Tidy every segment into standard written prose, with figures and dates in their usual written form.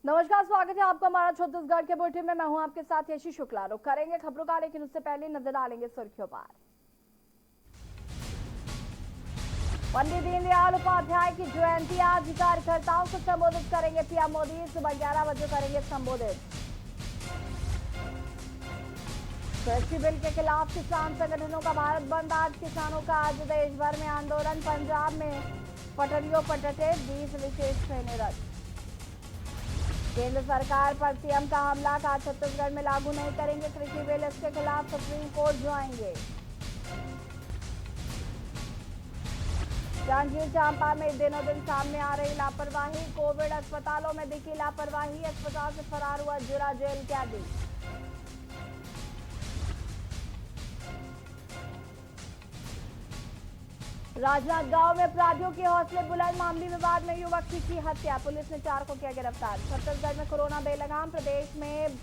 नमस्कार, स्वागत है आपका हमारा छत्तीसगढ़ के बुलेटिन में। मैं हूं आपके साथ यशी शुक्ला। रुक करेंगे खबरों का, लेकिन उससे पहले नजर डालेंगे सुर्खियों पर। पंडित दीनदयाल उपाध्याय की जयंती आज, कार्यकर्ताओं को संबोधित करेंगे पीएम मोदी। सुबह 11 बजे करेंगे संबोधित। कृषि बिल के खिलाफ किसान संगठनों का भारत बंद आज, किसानों का आज देश भर में आंदोलन। पंजाब में पटरियों पर डटे 20 विशेष ट्रेनें रद्द। केंद्र सरकार पर सीएम का हमला, का छत्तीसगढ़ में लागू नहीं करेंगे कृषि बिल, इसके खिलाफ सुप्रीम कोर्ट जाएंगे। जांजगीर चांपा में दिनों दिन सामने आ रही लापरवाही, कोविड अस्पतालों में दिखी लापरवाही, अस्पताल से फरार हुआ जुरा जेल कैदी। राजनांदगांव में अपराधियों के हौसले बुलंद, मामूली विवाद में युवक की हत्या, पुलिस ने 4 को किया गिरफ्तार। छत्तीसगढ़ में कोरोना बेलगाम, प्रदेश में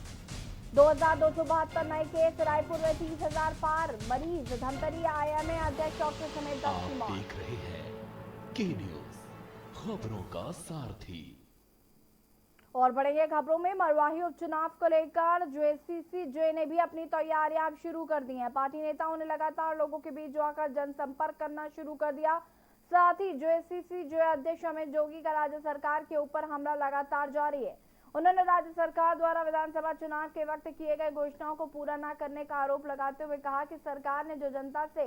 2272 नए केस, रायपुर में 30,000 पार मरीज। धमतरी आईएमए अध्यक्ष डॉक्टर समेत 10 की मौत। देख रहे हैं के न्यूज, खबरों का सारथी। और बढ़ेंगे खबरों में। मरवाही उपचुनाव को लेकर जेसीसीजे ने भी अपनी तैयारियां अब शुरू कर दी हैं। पार्टी नेताओं ने लगातार लोगों के बीच जाकर जनसंपर्क करना शुरू कर दिया। साथ ही जेसीसीजे अध्यक्ष अमित जोगी का राज्य सरकार के ऊपर हमला लगातार जारी है। उन्होंने राज्य सरकार द्वारा विधानसभा चुनाव के वक्त किए गए घोषणाओं को पूरा न करने का आरोप लगाते हुए कहा कि सरकार ने जो जनता से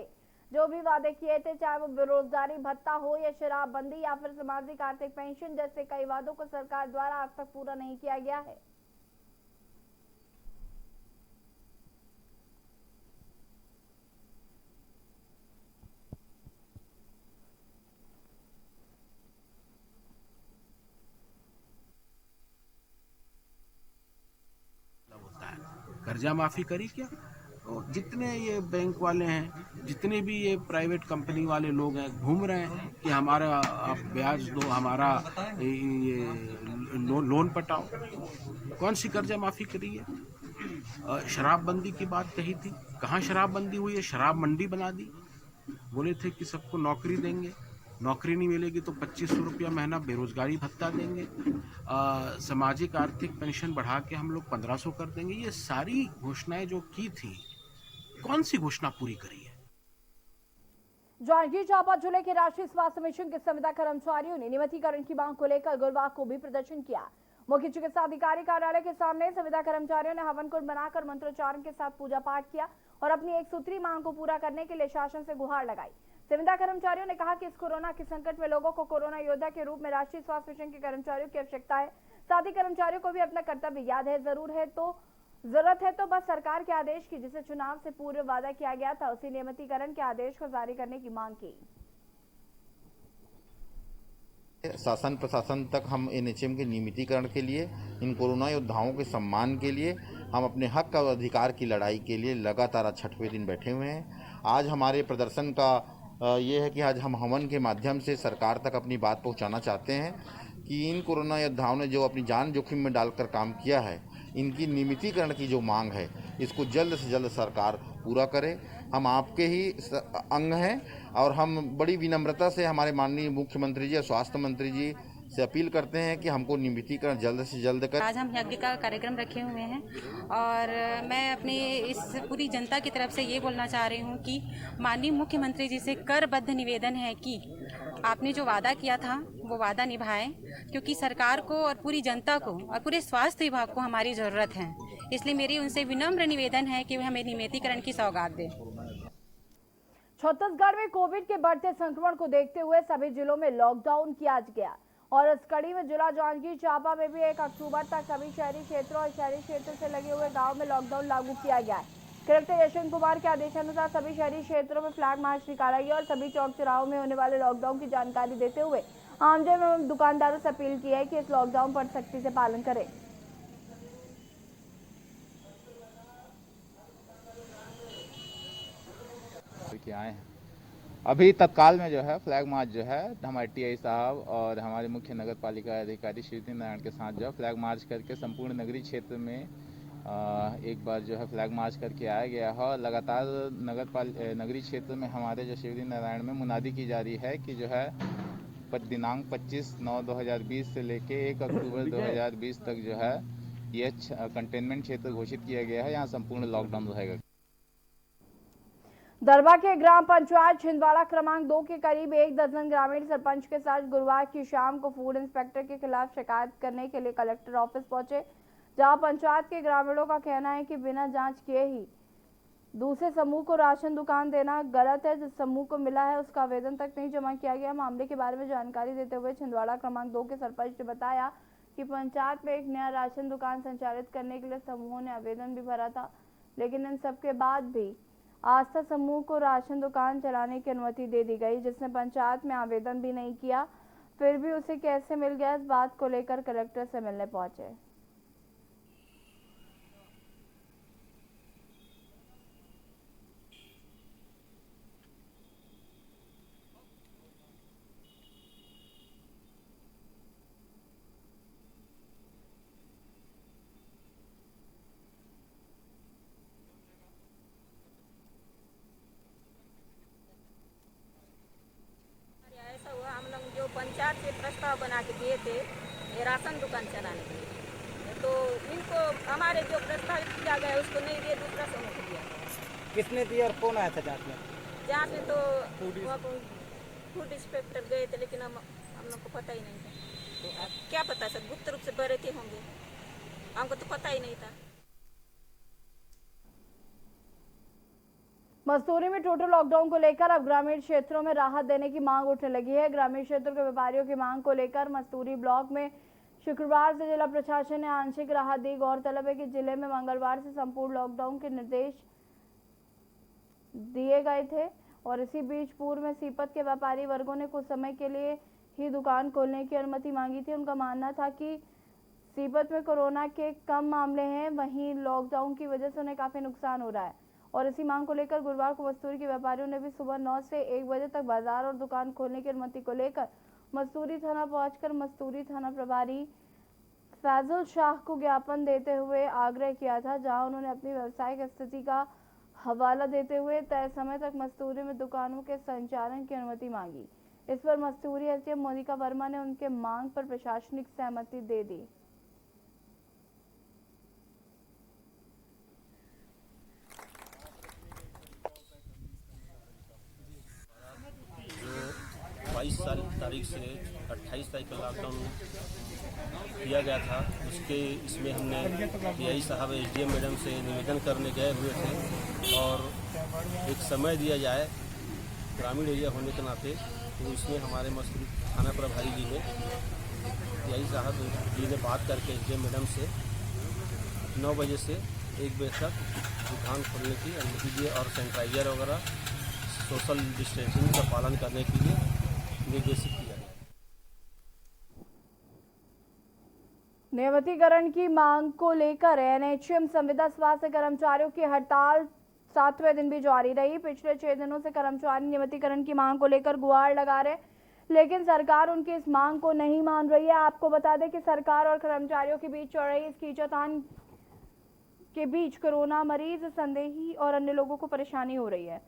जो भी वादे किए थे, चाहे वो बेरोजगारी भत्ता हो या शराबबंदी या फिर सामाजिक आर्थिक पेंशन जैसे कई वादों को सरकार द्वारा आज तक पूरा नहीं किया गया है। कर्जा माफी करी क्या? और जितने ये बैंक वाले हैं, जितने भी ये प्राइवेट कंपनी वाले लोग हैं, घूम रहे हैं कि हमारा आप ब्याज दो, हमारा ये लोन पटाओ। कौन सी कर्जा माफी करी है? शराबबंदी की बात कही थी, कहाँ शराबबंदी हुई है? शराब मंडी बना दी। बोले थे कि सबको नौकरी देंगे, नौकरी नहीं मिलेगी तो 2500 रुपया महीना बेरोजगारी भत्ता देंगे। सामाजिक आर्थिक पेंशन बढ़ा के हम लोग 1500 कर देंगे। ये सारी घोषणाएं जो की थी, कौन सी घोषणा पूरी करी है? जांजगीर चांपा जिले के राष्ट्रीय स्वास्थ्य मिशन के संविदा कर्मचारियों ने नियमितीकरण की मांग को लेकर गुरुवार को भी प्रदर्शन किया। मुख्य चिकित्सा अधिकारी कार्यालय के सामने संविदा कर्मचारियों ने हवन कुंड बनाकर मंत्रोच्चारण के साथ पूजा पाठ किया और अपनी एक सूत्री मांग को पूरा करने के लिए शासन से गुहार लगाई। संविदा कर्मचारियों ने कहा कि इस कोरोना के संकट में लोगों को कोरोना योद्धा के रूप में राष्ट्रीय स्वास्थ्य मिशन के कर्मचारियों की आवश्यकता है। साथ ही कर्मचारियों को भी अपना कर्तव्य याद है, जरूरत है तो बस सरकार के आदेश की, जिसे चुनाव से पूर्व वादा किया गया था, उसी नियमितीकरण के आदेश को जारी करने की मांग की। शासन प्रशासन तक हम एनएचएम के नियमितीकरण के लिए, इन कोरोना योद्धाओं के सम्मान के लिए, हम अपने हक और अधिकार की लड़ाई के लिए लगातार 6वें दिन बैठे हुए हैं। आज हमारे प्रदर्शन का ये है कि आज हम हवन के माध्यम से सरकार तक अपनी बात पहुंचाना चाहते हैं कि इन कोरोना योद्धाओं ने जो अपनी जान जोखिम में डालकर काम किया है, इनकी नियमितीकरण की जो मांग है, इसको जल्द से जल्द सरकार पूरा करे। हम आपके ही अंग हैं और हम बड़ी विनम्रता से हमारे माननीय मुख्यमंत्री जी और स्वास्थ्य मंत्री जी से अपील करते हैं कि हमको नियमितीकरण जल्द से जल्द करें। आज हम यज्ञ का कार्यक्रम रखे हुए हैं और मैं अपने इस पूरी जनता की तरफ से ये बोलना चाह रही हूँ कि माननीय मुख्यमंत्री जी से करबद्ध निवेदन है कि आपने जो वादा किया था वो वादा निभाएं, क्योंकि सरकार को और पूरी जनता को और पूरे स्वास्थ्य विभाग को हमारी ज़रूरत है। इसलिए मेरी उनसे विनम्र निवेदन है कि वे हमें नियमितीकरण की सौगात दें। छत्तीसगढ़ में कोविड के बढ़ते संक्रमण को देखते हुए सभी जिलों में लॉकडाउन किया गया और इस कड़ी में जिला जांजगीर चांपा में भी 1 अक्टूबर तक सभी शहरी क्षेत्रों और शहरी क्षेत्र से लगे हुए गांव में लॉकडाउन लागू किया गया है। कलेक्टर यशवंत कुमार के आदेशानुसार सभी शहरी क्षेत्रों में फ्लैग मार्च निकाला गया और सभी चौक चौराहों में होने वाले लॉकडाउन की जानकारी देते हुए आमजन एवं दुकानदारों से अपील की है कि इस लॉकडाउन पर सख्ती से पालन करें। आए हैं अभी तत्काल में जो है फ्लैग मार्च जो है हमारे टीआई साहब और हमारे मुख्य नगर पालिका अधिकारी श्री नारायण के साथ जो फ्लैग मार्च करके संपूर्ण नगरीय क्षेत्र में एक बार जो है फ्लैग मार्च करके आया गया है और लगातार नगरीय क्षेत्र में हमारे जो शिवरी नारायण में मुनादी की जा रही है कि जो है दिनांक 25/9/2020 से लेके 1 अक्टूबर 2020 तक जो है यह कंटेनमेंट क्षेत्र घोषित किया गया है। यहाँ संपूर्ण लॉकडाउन रहेगा। दरबा के ग्राम पंचायत छिंदवाड़ा क्रमांक 2 के करीब 1 दर्जन ग्रामीण सरपंच के साथ गुरुवार की शाम को फूड इंस्पेक्टर के खिलाफ शिकायत करने के लिए कलेक्टर ऑफिस पहुंचे, जहां पंचायत के ग्रामीणों का कहना है कि बिना जांच किए ही दूसरे समूह को राशन दुकान देना गलत है। जिस समूह को मिला है उसका आवेदन तक नहीं जमा किया गया। मामले के बारे में जानकारी देते हुए छिंदवाड़ा क्रमांक 2 के सरपंच ने बताया कि पंचायत में एक नया राशन दुकान संचालित करने के लिए समूहों ने आवेदन भी भरा था, लेकिन इन सब के बाद भी आस्था समूह को राशन दुकान चलाने की अनुमति दे दी गई, जिसने पंचायत में आवेदन भी नहीं किया। फिर भी उसे कैसे मिल गया, इस बात को लेकर कलेक्टर से मिलने पहुंचे। पंचायत से प्रस्ताव बना के दिए थे ये राशन दुकान चलाने के लिए, तो इनको हमारे जो प्रस्तावित किया गया उसको नहीं दिए, दूसरा समूह को दिया। किसने दिया और कौन आया था जांच में? जांच में तो फूड इंस्पेक्टर गए थे, लेकिन हम लोग को पता ही नहीं था। तो क्या पता सर, गुप्त रूप से भरे थे होंगे, हमको तो पता ही नहीं था। मस्तूरी में टोटल लॉकडाउन को लेकर अब ग्रामीण क्षेत्रों में राहत देने की मांग उठने लगी है। ग्रामीण क्षेत्रों के व्यापारियों की मांग को लेकर मस्तूरी ब्लॉक में शुक्रवार से जिला प्रशासन ने आंशिक राहत दी। गौरतलब है कि जिले में मंगलवार से संपूर्ण लॉकडाउन के निर्देश दिए गए थे और इसी बीच पूर्व में सीपत के व्यापारी वर्गों ने कुछ समय के लिए ही दुकान खोलने की अनुमति मांगी थी। उनका मानना था कि सीपत में कोरोना के कम मामले हैं, वहीं लॉकडाउन की वजह से उन्हें काफी नुकसान हो रहा है और इसी मांग को लेकर गुरुवार को मस्तूरी के व्यापारियों ने भी सुबह 9 से 1 बजे तक बाजार और दुकान खोलने की अनुमति को लेकर मस्तूरी थाना पहुंचकर मस्तूरी थाना प्रभारी फैजुल शाह को ज्ञापन देते हुए आग्रह किया था, जहां उन्होंने अपनी व्यावसायिक स्थिति का हवाला देते हुए तय समय तक मस्तूरी में दुकानों के संचालन की अनुमति मांगी। इस पर मस्तूरी एसडीएम मोनिका वर्मा ने उनके मांग पर प्रशासनिक सहमति दे दी। 22 तारीख से 28 तारीख का लॉकडाउन किया गया था। उसके इसमें हमने पीआई साहब एसडीएम मैडम से निवेदन करने गए हुए थे और एक समय दिया जाए ग्रामीण एरिया होने के नाते, तो इसमें हमारे मस्तूरी थाना प्रभारी जी ने पीआई साहब जी ने बात करके एसडीएम मैडम से 9 बजे से 1 बजे तक दुकान खोलने की अनुमति दी और सैनिटाइजर वगैरह सोशल डिस्टेंसिंग का पालन करने के लिए निर्देशित किया गया। नियमितीकरण की मांग को लेकर एनएचएम संविदा स्वास्थ्य कर्मचारियों की हड़ताल 7वें दिन भी जारी रही। पिछले 6 दिनों से कर्मचारी नियमितीकरण की मांग को लेकर गुहार लगा रहे, लेकिन सरकार उनकी इस मांग को नहीं मान रही है। आपको बता दें कि सरकार और कर्मचारियों के बीच चल रही इस खींचातान के बीच कोरोना मरीज, संदेही और अन्य लोगों को परेशानी हो रही है।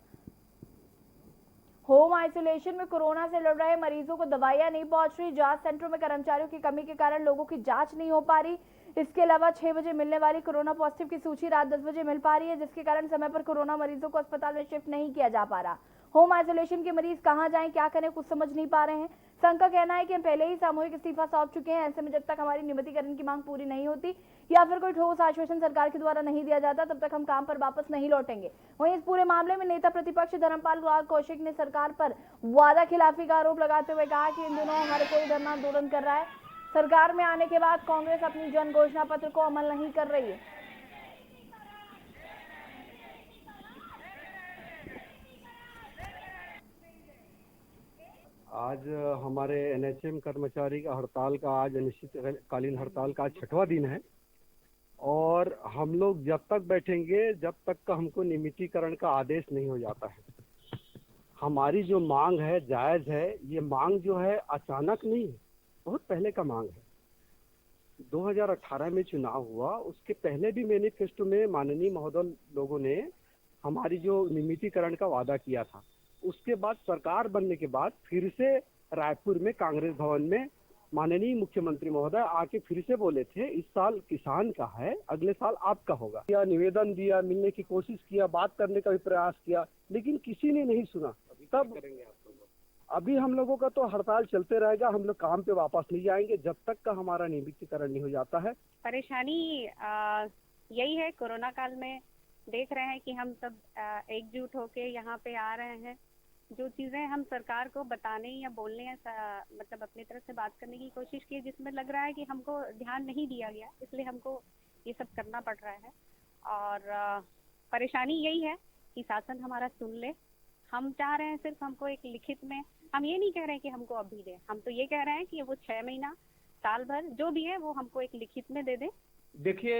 होम आइसोलेशन में कोरोना से लड़ रहे मरीजों को दवाइयां नहीं पहुंच रही। जांच सेंटरों में कर्मचारियों की कमी के कारण लोगों की जांच नहीं हो पा रही। इसके अलावा 6 बजे मिलने वाली कोरोना पॉजिटिव की सूची रात 10 बजे मिल पा रही है, जिसके कारण समय पर कोरोना मरीजों को अस्पताल में शिफ्ट नहीं किया जा पा रहा। होम आइसोलेशन के मरीज कहां जाएं, क्या करें, कुछ समझ नहीं पा रहे हैं। संघ का कहना है कि हम पहले ही सामूहिक इस्तीफा सौंप चुके हैं। ऐसे में जब तक हमारी नियमितीकरण की मांग पूरी नहीं होती या फिर कोई ठोस आश्वासन सरकार के द्वारा नहीं दिया जाता, तब तक हम काम पर वापस नहीं लौटेंगे। वहीं इस पूरे मामले में नेता प्रतिपक्ष धर्मपाल कौशिक ने सरकार पर वादा खिलाफी का आरोप लगाते हुए कहा कि इन दिनों हर कोई धरना आंदोलन कर रहा है। सरकार में आने के बाद कांग्रेस अपनी जन घोषणा पत्र को अमल नहीं कर रही है। आज हमारे एनएचएम कर्मचारी का हड़ताल का आज अनिश्चितकालीन हड़ताल का 6वां दिन है और हम लोग जब तक बैठेंगे जब तक का हमको नियमितीकरण का आदेश नहीं हो जाता है। हमारी जो मांग है जायज है। ये मांग जो है अचानक नहीं है, बहुत पहले का मांग है। 2018 में चुनाव हुआ, उसके पहले भी मैनिफेस्टो में माननीय महोदय लोगों ने हमारी जो नियमितीकरण का वादा किया था। उसके बाद सरकार बनने के बाद फिर से रायपुर में कांग्रेस भवन में माननीय मुख्यमंत्री महोदय आके फिर से बोले थे, इस साल किसान का है, अगले साल आपका होगा। या निवेदन दिया, मिलने की कोशिश किया, बात करने का भी प्रयास किया, लेकिन किसी ने नहीं सुना। तब अभी हम लोगों का तो हड़ताल चलते रहेगा, हम लोग काम पे वापस नहीं जाएंगे जब तक का हमारा नियमितीकरण नहीं हो जाता है। परेशानी यही है, कोरोना काल में देख रहे हैं कि हम सब एकजुट होके यहाँ पे आ रहे हैं। जो चीजें हम सरकार को बताने या बोलने या मतलब अपनी तरफ से बात करने की कोशिश की, जिसमें लग रहा है कि हमको ध्यान नहीं दिया गया, इसलिए हमको ये सब करना पड़ रहा है। और परेशानी यही है कि शासन हमारा सुन ले। हम चाह रहे हैं सिर्फ हमको एक लिखित में, हम ये नहीं कह रहे हैं कि हमको अभी दे, हम तो ये कह रहे हैं कि वो 6 महीना, साल भर जो भी है वो हमको एक लिखित में दे दे। देखिए,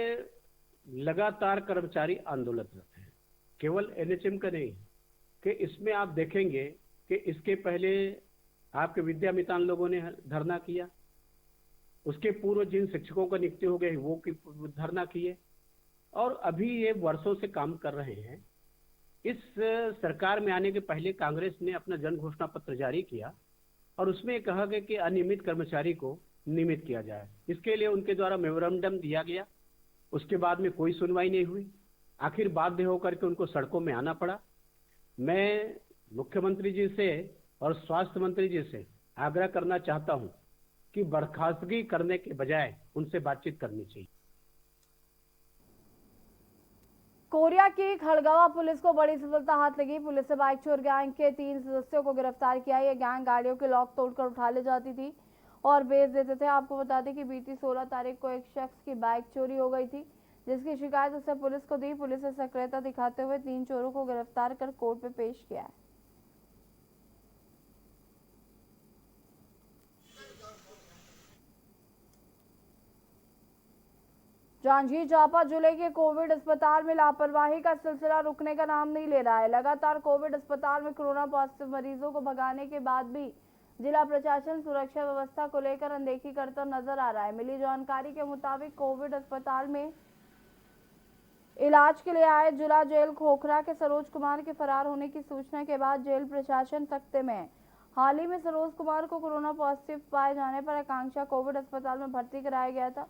लगातार कर्मचारी आंदोलनरत हैं, केवल एनएचएम का नहीं, कि इसमें आप देखेंगे कि इसके पहले आपके विद्या मितान लोगों ने धरना किया, उसके पूर्व जिन शिक्षकों का नियुक्ति हो गई वो धरना किए, और अभी ये वर्षों से काम कर रहे हैं। इस सरकार में आने के पहले कांग्रेस ने अपना जन घोषणा पत्र जारी किया और उसमें कहा गया कि अनियमित कर्मचारी को नियमित किया जाए। इसके लिए उनके द्वारा मेमोरेंडम दिया गया, उसके बाद में कोई सुनवाई नहीं हुई। आखिर बाध्य होकर के उनको सड़कों में आना पड़ा। मैं मुख्यमंत्री जी से और स्वास्थ्य मंत्री जी से आग्रह करना चाहता हूं कि बर्खास्तगी करने के बजाय उनसे बातचीत करनी चाहिए। कोरिया की खड़गवा पुलिस को बड़ी सफलता हाथ लगी। पुलिस ने बाइक चोर गैंग के 3 सदस्यों को गिरफ्तार किया। ये गैंग गाड़ियों के लॉक तोड़कर उठा ले जाती थी और बेच देते थे। आपको बता दें कि बीती 16 तारीख को एक शख्स की बाइक चोरी हो गई थी, जिसकी शिकायत उसने पुलिस को दी। पुलिस ने सक्रियता दिखाते हुए 3 चोरों को गिरफ्तार कर कोर्ट में पेश किया है। जांजगीर चांपा जिले के कोविड अस्पताल में लापरवाही का सिलसिला रुकने का नाम नहीं ले रहा है। लगातार कोविड अस्पताल में कोरोना पॉजिटिव मरीजों को भगाने के बाद भी जिला प्रशासन सुरक्षा व्यवस्था को लेकर अनदेखी करता नजर आ रहा है। मिली जानकारी के मुताबिक कोविड अस्पताल में इलाज के लिए आए जिला जेल खोखरा के सरोज कुमार के फरार होने की सूचना के बाद जेल प्रशासन सख्ते में है। हाल ही में सरोज कुमार को कोरोना पॉजिटिव पाए जाने पर आकांक्षा कोविड अस्पताल में भर्ती कराया गया था,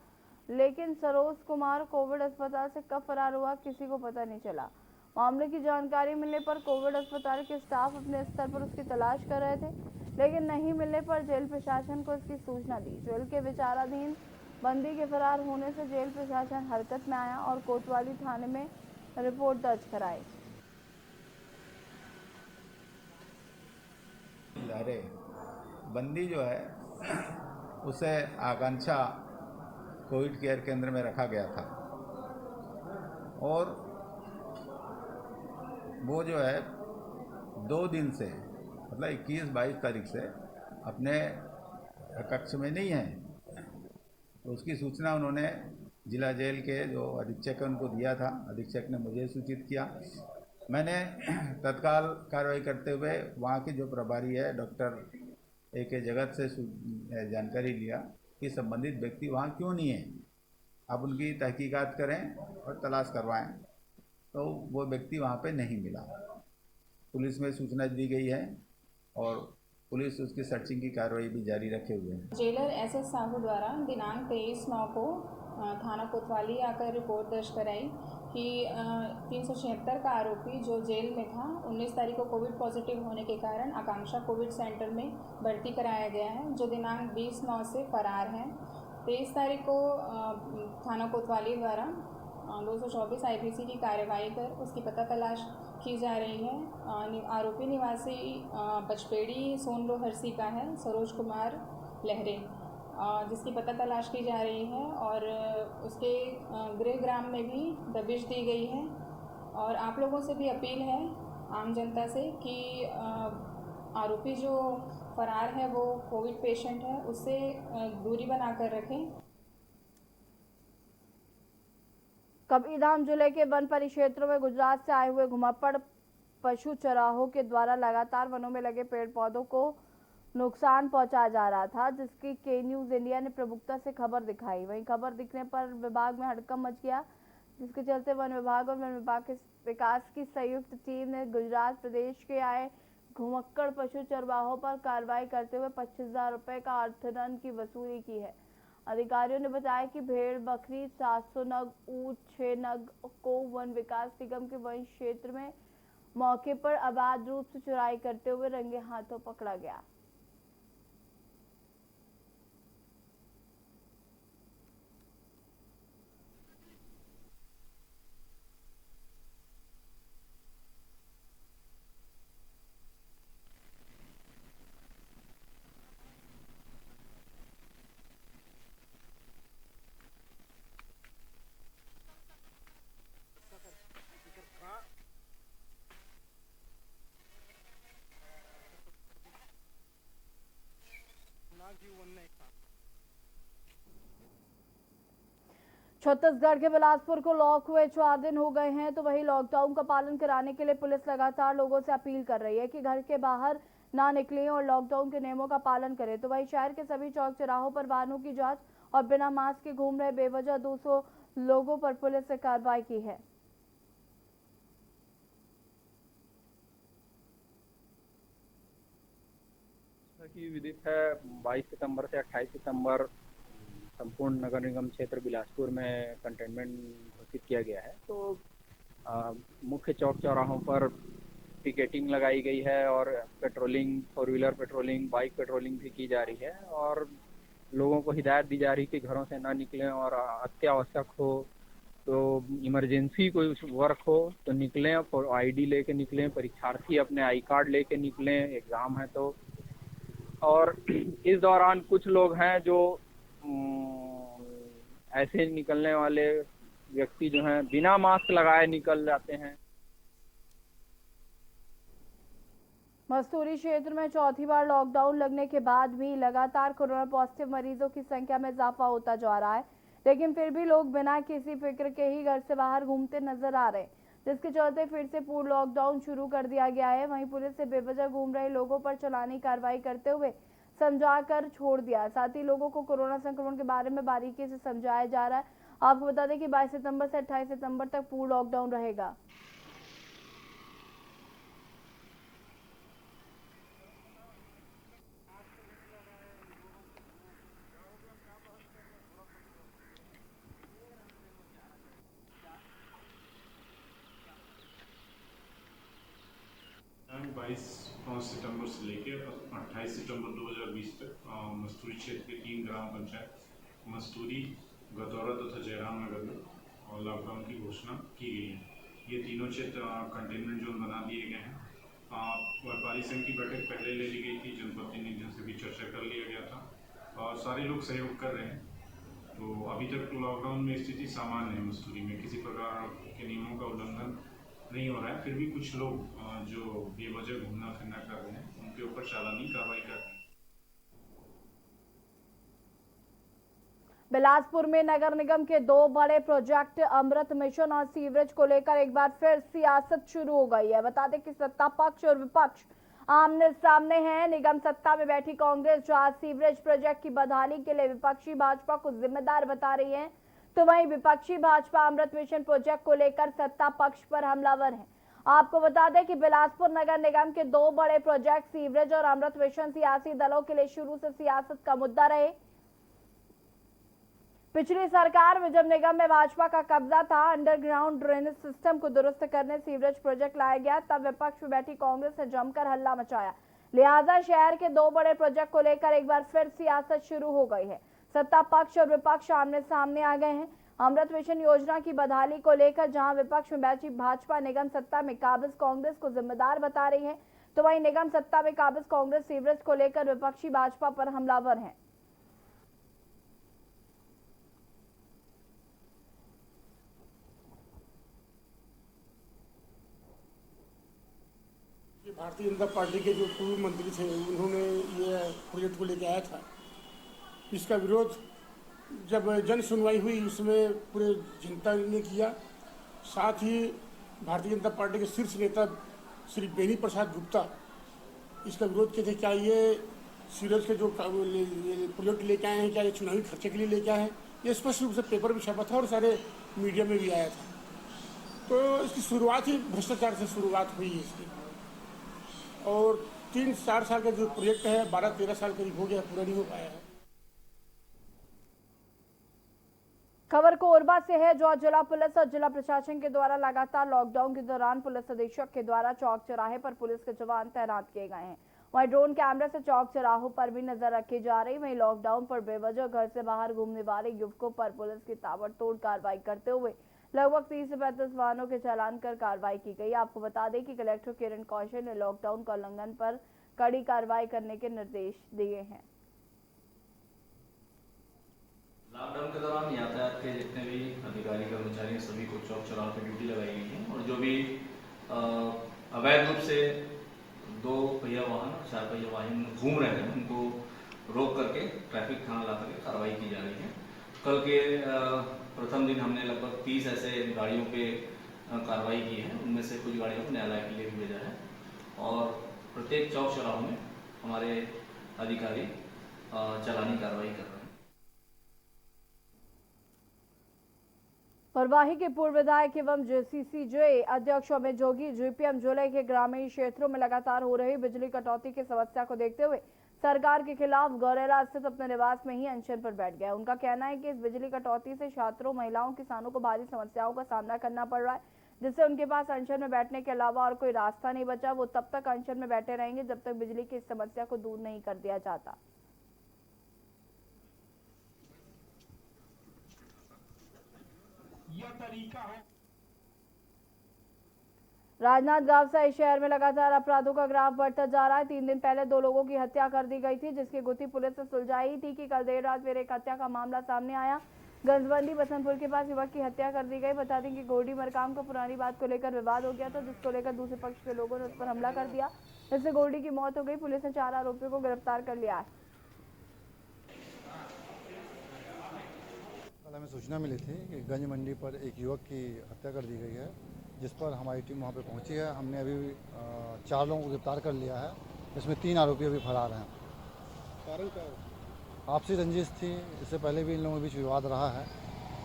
लेकिन सरोज कुमार कोविड अस्पताल से कब फरार हुआ किसी को पता नहीं चला। मामले की जानकारी मिलने पर कोविड अस्पताल के स्टाफ अपने स्तर पर उसकी तलाश कर रहे थे, लेकिन नहीं मिलने पर जेल प्रशासन को इसकी सूचना दी। जेल के विचाराधीन बंदी के फरार होने से जेल प्रशासन हरकत में आया और कोतवाली थाने में रिपोर्ट दर्ज कराई। अरे बंदी जो है उसे आकांक्षा कोविड केयर केंद्र में रखा गया था और वो जो है 2 दिन से मतलब 21-22 तारीख से अपने कक्ष में नहीं है। तो उसकी सूचना उन्होंने जिला जेल के जो अधीक्षक है उनको दिया था। अधीक्षक ने मुझे सूचित किया। मैंने तत्काल कार्रवाई करते हुए वहाँ के जो प्रभारी है डॉक्टर A.K. जगत से जानकारी लिया कि संबंधित व्यक्ति वहाँ क्यों नहीं है, आप उनकी तहकीकात करें और तलाश करवाएं। तो वो व्यक्ति वहाँ पे नहीं मिला। पुलिस में सूचना दी गई है और पुलिस उसकी सर्चिंग की कार्रवाई भी जारी रखे हुए है। Jailer SS. साहू द्वारा दिनांक 23/9 को थाना कोतवाली आकर रिपोर्ट दर्ज कराई कि 376 का आरोपी जो जेल में था 19 तारीख को कोविड पॉजिटिव होने के कारण आकांक्षा कोविड सेंटर में भर्ती कराया गया है, जो दिनांक 20/9 से फरार है। 23 तारीख को थाना कोतवाली द्वारा 224 IPC की कार्यवाही कर उसकी पता तलाश की जा रही है। आरोपी निवासी बचपेड़ी सोनलो हरसी का है, सरोज कुमार लहरे, जिसकी पता तलाश की जा रही है और उसके गृहग्राम में भी दबिश दी गई है। और आप लोगों से भी अपील है आम जनता से कि आरोपी जो फरार है वो कोविड पेशेंट है, उससे दूरी बनाकर रखें। कबीरधाम जिले के वन परिक्षेत्रों में गुजरात से आए हुए घुमक्कड़ पशु चराहों के द्वारा लगातार वनों में लगे पेड़ पौधों को नुकसान पहुंचाया जा रहा था, जिसकी के न्यूज़ इंडिया ने प्रमुखता से खबर दिखाई। वहीं खबर दिखने पर विभाग में हड़कंप मच गया, जिसके चलते वन विभाग और वन विभाग के विकास की संयुक्त टीम ने गुजरात प्रदेश के आए घुमक्कड़ पशु चरवाहों पर कार्रवाई करते हुए 25,000 रुपए का अर्थदंड की वसूली की है। अधिकारियों ने बताया कि भेड़, बकरी, 700 नग, ऊंट, 6 नग को वन विकास निगम के वन क्षेत्र में मौके पर अवैध रूप से चुराई करते हुए रंगे हाथों पकड़ा गया। छत्तीसगढ़ के बिलासपुर को लॉक हुए 4 दिन हो गए हैं, तो वहीं लॉकडाउन का पालन कराने के लिए पुलिस लगातार लोगों से अपील कर रही है कि घर के बाहर ना निकलें और लॉकडाउन के नियमों का पालन करें। तो वहीं शहर के सभी चौक चौराहों पर वाहनों की जांच और बिना मास्क के घूम रहे बेवजह 200 लोगों पर पुलिस ने कार्रवाई की है। की विदित है 22 सितंबर से 28 सितंबर संपूर्ण नगर निगम क्षेत्र बिलासपुर में कंटेनमेंट घोषित किया गया है। तो मुख्य चौक चौराहों पर पिकेटिंग लगाई गई है और patrolling, 4 wheeler patrolling, bike patrolling भी की जा रही है और लोगों को हिदायत दी जा रही है कि घरों से ना निकलें और अत्यावश्यक हो तो इमरजेंसी कोई वर्क हो तो निकलें, और आईडी लेके निकलें, परीक्षार्थी अपने आई कार्ड लेके निकलें, एग्ज़ाम है तो। और इस दौरान कुछ लोग हैं जो ऐसे निकलने वाले व्यक्ति जो हैं बिना मास्क लगाए निकल जाते हैं। मस्तूरी क्षेत्र में चौथी बार लॉकडाउन लगने के बाद भी लगातार कोरोना पॉजिटिव मरीजों की संख्या में इजाफा होता जा रहा है, लेकिन फिर भी लोग बिना किसी फिक्र के ही घर से बाहर घूमते नजर आ रहे हैं, जिसके चलते फिर से पूर्ण लॉकडाउन शुरू कर दिया गया है। वहीं पुलिस ने बेवजह घूम रहे लोगों पर चालानी कार्रवाई करते हुए समझाकर छोड़ दिया। साथ ही लोगों को कोरोना संक्रमण के बारे में बारीकी से समझाया जा रहा है। आपको बता दें कि 22 सितंबर से 28 सितंबर तक पूर्ण लॉकडाउन रहेगा। सितंबर से लेकर 28 सितंबर 2020 तक मस्तूरी क्षेत्र के 3 ग्राम पंचायत मस्तूरी, गदौरा तथा जयराम नगर में लॉकडाउन की घोषणा की गई है। ये तीनों क्षेत्र कंटेनमेंट जोन बना दिए गए हैं। व्यापारी संघ की बैठक पहले ले ली गई थी, जनप्रतिनिधियों से भी चर्चा कर लिया गया था और सारे लोग सहयोग कर रहे हैं। तो अभी तक तो लॉकडाउन में स्थिति सामान्य है। मस्तूरी में किसी प्रकार के नियमों का उल्लंघन नहीं हो रहा है, फिर भी कुछ लोग जो बेवजह घूमना फिरना कर रहे हैं उनके ऊपर चालानी कार्रवाई कर रहे हैं। बिलासपुर में नगर निगम के 2 बड़े प्रोजेक्ट अमृत मिशन और सीवरेज को लेकर एक बार फिर सियासत शुरू हो गई है। बता दें कि सत्ता पक्ष और विपक्ष आमने सामने हैं। निगम सत्ता में बैठी कांग्रेस जो आज सीवरेज प्रोजेक्ट की बहाली के लिए विपक्षी भाजपा को जिम्मेदार बता रही है, तो वहीं विपक्षी भाजपा अमृत मिशन प्रोजेक्ट को लेकर सत्ता पक्ष पर हमलावर है। आपको बता दें कि बिलासपुर नगर निगम के 2 बड़े प्रोजेक्ट सीवरेज और अमृत मिशन सियासी दलों के लिए शुरू से सियासत का मुद्दा रहे। पिछली सरकार में जब निगम में भाजपा का कब्जा था, अंडरग्राउंड ड्रेनेज सिस्टम को दुरुस्त करने सीवरेज प्रोजेक्ट लाया गया, तब विपक्ष में बैठी कांग्रेस ने जमकर हल्ला मचाया। लिहाजा शहर के 2 बड़े प्रोजेक्ट को लेकर एक बार फिर सियासत शुरू हो गई है। सत्ता पक्ष और विपक्ष आमने सामने आ गए हैं। अमृत मिशन योजना की बहाली को लेकर जहां विपक्ष में बैठी भाजपा निगम सत्ता में काबिज कांग्रेस को जिम्मेदार बता रही है, तो वहीं निगम सत्ता में काबिज कांग्रेस सीवरेज को लेकर विपक्षी भाजपा पर हमलावर है। भारतीय जनता पार्टी के जो पूर्व मंत्री थे उन्होंने ये प्रोजेक्ट को लेकर आया था। इसका विरोध जब जन सुनवाई हुई उसमें पूरे जनता ने किया। साथ ही भारतीय जनता पार्टी के शीर्ष नेता श्री बेनी प्रसाद गुप्ता इसका विरोध किए थे। क्या ये सीवरेज के जो प्रोजेक्ट लेके आए हैं, क्या ये चुनावी खर्चे के लिए लेके आए हैं? ये स्पष्ट रूप से पेपर में छपा था और सारे मीडिया में भी आया था। तो इसकी शुरुआत ही भ्रष्टाचार से शुरुआत हुई है इसकी। और 3-4 साल का जो प्रोजेक्ट है 12-13 साल करीब हो गया, पूरा नहीं हो पाया है। खबर कोरबा से है, जो जिला पुलिस और जिला प्रशासन के द्वारा लगातार लॉकडाउन के दौरान पुलिस अधीक्षक के द्वारा चौक चौराहे पर पुलिस के जवान तैनात किए गए हैं। वहीं ड्रोन कैमरे से चौक चौराहों पर भी नजर रखी जा रही। वहीं लॉकडाउन पर बेवजह घर से बाहर घूमने वाले युवकों पर पुलिस की ताबड़तोड़ कार्रवाई करते हुए लगभग 30 से 35 वाहनों के चालान कर कार्रवाई की गई। आपको बता दें कि कलेक्टर किरण कौशल ने लॉकडाउन का उल्लंघन पर कड़ी कार्रवाई करने के निर्देश दिए हैं। लॉकडाउन के दौरान यातायात के जितने भी अधिकारी कर्मचारी हैं सभी को चौक चौराहे पर ड्यूटी लगाई गई है और जो भी अवैध रूप से 2 पहिया वाहन और 4 पहिया वाहन घूम रहे हैं उनको रोक करके ट्रैफिक थाना ला करके कार्रवाई की जा रही है। कल के प्रथम दिन हमने लगभग 30 ऐसे गाड़ियों पे कार्रवाई की है। उनमें से कुछ गाड़ियों को न्यायालय के लिए भी भेजा है और प्रत्येक चौक चौराहों में हमारे अधिकारी चालानी कार्रवाई कर रहे हैं। मरवाही के पूर्व विधायक एवं जेसीसीजे अध्यक्ष अमित जोगी जीपीएम जुलाई के ग्रामीण क्षेत्रों में लगातार हो रही बिजली कटौती की समस्या को देखते हुए सरकार के खिलाफ गौरेला स्थित अपने निवास में ही अनशन पर बैठ गया। उनका कहना है कि इस बिजली कटौती से छात्रों, महिलाओं, किसानों को भारी समस्याओं का सामना करना पड़ रहा है, जिससे उनके पास अनशन में बैठने के अलावा और कोई रास्ता नहीं बचा। वो तब तक अनशन में बैठे रहेंगे जब तक बिजली की इस समस्या को दूर नहीं कर दिया जाता। यह तरीका है। राजनांदगांव सहित शहर में लगातार अपराधों का ग्राफ बढ़ता जा रहा है। 3 दिन पहले 2 लोगों की हत्या कर दी गई थी, जिसकी गुत्थी पुलिस ने सुलझाई थी कि कल देर रात फिर एक हत्या का मामला सामने आया। गंजबंदी बसंतपुर के पास युवक की हत्या कर दी गई। बता दें कि गोडी मरकाम को पुरानी बात को लेकर विवाद हो गया था, जिसको लेकर दूसरे पक्ष के लोगों ने उस पर हमला कर दिया, जिससे गोडी की मौत हो गई। पुलिस ने 4 आरोपियों को गिरफ्तार कर लिया है। कल हमें सूचना मिली थी कि गंज मंडी पर एक युवक की हत्या कर दी गई है, जिस पर हमारी टीम वहां पर पहुंची है। हमने अभी 4 लोगों को गिरफ्तार कर लिया है, इसमें 3 आरोपी अभी फरार हैं। कारण क्या है? आपसी रंजिश थी, इससे पहले भी इन लोगों के बीच विवाद रहा है।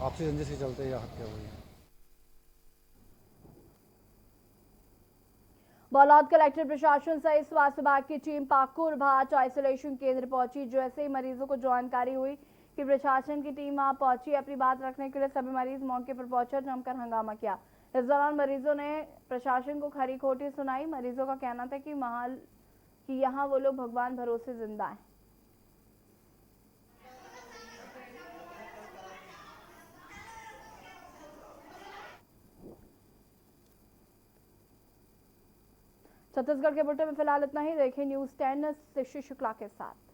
आपसी रंजिश के चलते यह हत्या हुई है। बलौद कलेक्टर प्रशासन सहित स्वास्थ्य विभाग की टीम पाकुर भाट आइसोलेशन केंद्र पहुंची। जैसे ही मरीजों को जानकारी हुई कि प्रशासन की टीम वहां पहुंची अपनी बात रखने के लिए, सभी मरीज मौके पर पहुंचे, जमकर हंगामा किया। इस दौरान मरीजों ने प्रशासन को खरी खोटी सुनाई। मरीजों का कहना था कि यहाँ वो लोग भगवान भरोसे जिंदा हैं। छत्तीसगढ़ के बुलेटिन में फिलहाल इतना ही। देखें न्यूज़ 10 शिशु शुक्ला के साथ।